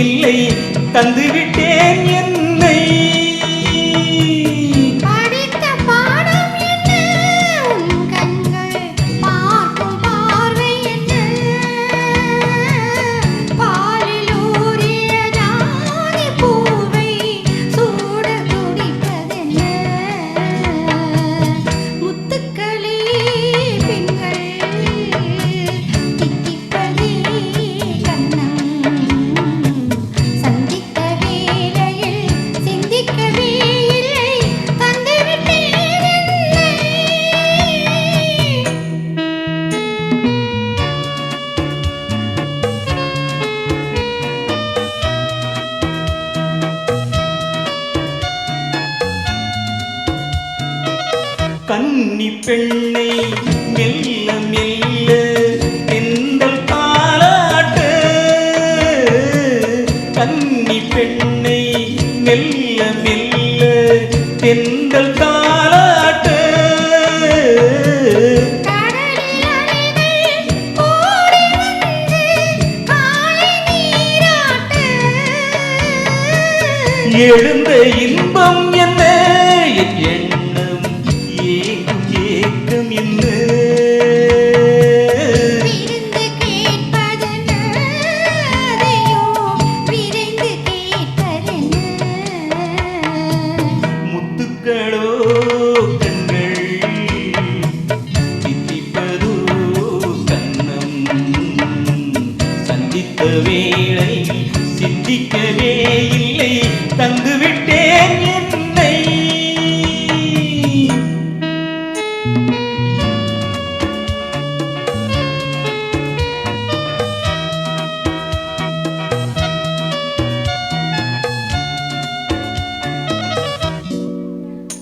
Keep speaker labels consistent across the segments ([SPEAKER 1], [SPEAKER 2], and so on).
[SPEAKER 1] இல்லை தந்துவிட்டேன் என்னை.
[SPEAKER 2] படித்த பாடம் என்ன, உன் கண்கள் பார்க்கும் பார்வை என்ன, பாலில் ஊறிய ஜாதி பூவை சூட துடிப்பதென்ன. முத்துக்களே பெண்கள் தித்திப்பதே கண்ணம், சந்தித்த வேளையில் சிந்திக்கவே இல்லை தந்துவிட்டேன் என்னை.
[SPEAKER 1] கன்னி பெண்ணை மெல்ல மெல்ல தென்றல் தாலாட்டு, கன்னி பெண்ணை மெல்ல மெல்ல தென்றல் தாலாட்டு.
[SPEAKER 2] கடலில் அலைகள் ஓடி வந்து காலை நீராட்டு,
[SPEAKER 1] எழுந்த இன்பம் என்ன, என் எண்ணம் ஏகும் ஏக்கம் என்ன.
[SPEAKER 2] விருந்து கேட்பதென்ன, அதையோ விரைந்து கேட்பதென்ன.
[SPEAKER 1] முத்துக்களோ கண்கள் தித்திப்பதோ கண்ணம், சந்தித்த வேளை சிந்திக்கவே இல்லை தந்துவிட்டேன் என்னை.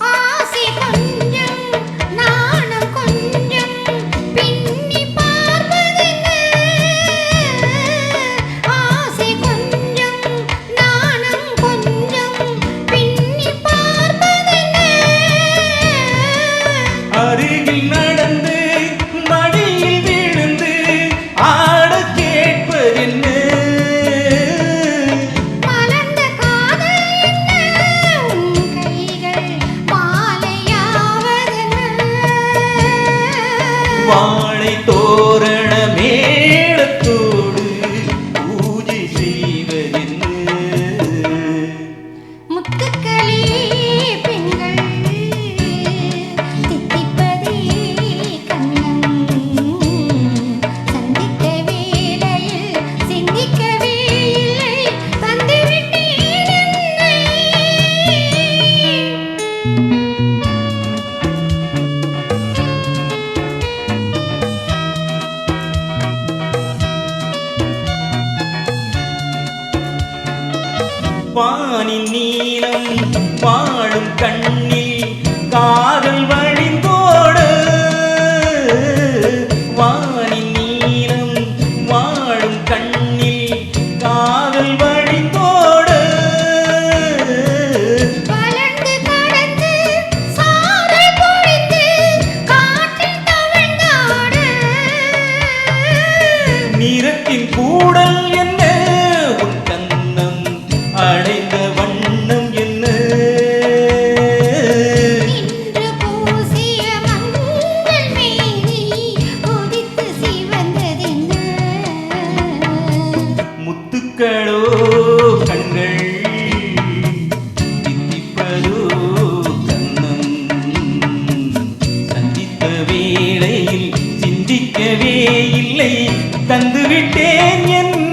[SPEAKER 2] ஆசை கொஞ்சம் நாணம் கொஞ்சம் பின்னி பார்ப்பதென்ன, ஆசை கொஞ்சம் நாணம் கொஞ்சம் பின்னி பார்ப்பதென்ன.
[SPEAKER 1] அருகில் நடந்து மடியில் விழுந்து ஆடக் கேட்பதென்ன.
[SPEAKER 2] மலர்ந்த காதல் என்ன, உன் கைகள் மாலையாவதென்ன.
[SPEAKER 1] வாழை தோரண மேளத்தோடு பூஜை செய்வதென்ன.
[SPEAKER 2] முத்துக்களே பெண்கள் தித்திப்பதே கண்ணம், சந்தித்த வேளையில் சிந்திக்கவே இல்லை தந்துவிட்டேன் என்னை.
[SPEAKER 1] வானின் நீலம் வாழும் கண்ணில் காதல் வழிந்தோடு, வானின் நீலம் வாழும் கண்ணில் காதல் வழிந்தோடு.
[SPEAKER 2] வளர்ந்து கடந்து சாரல் பொழிந்து காற்றில் தவழ்ந்தாடு,
[SPEAKER 1] நிறத்தின் கூடல் என்ன, உன் கண்ணம் அடைந்த வண்ணம் என்ன.
[SPEAKER 2] இன்று பூசிய மங்கள் மேனி கொதித்து சிவந்ததென்ன.
[SPEAKER 1] முத்துக்களோ கண்கள் தித்திப்பதோ கண்ணம், சந்தித்த வேளையில் சிந்திக்கவே இல்லை தந்துவிட்டேன் என்னை.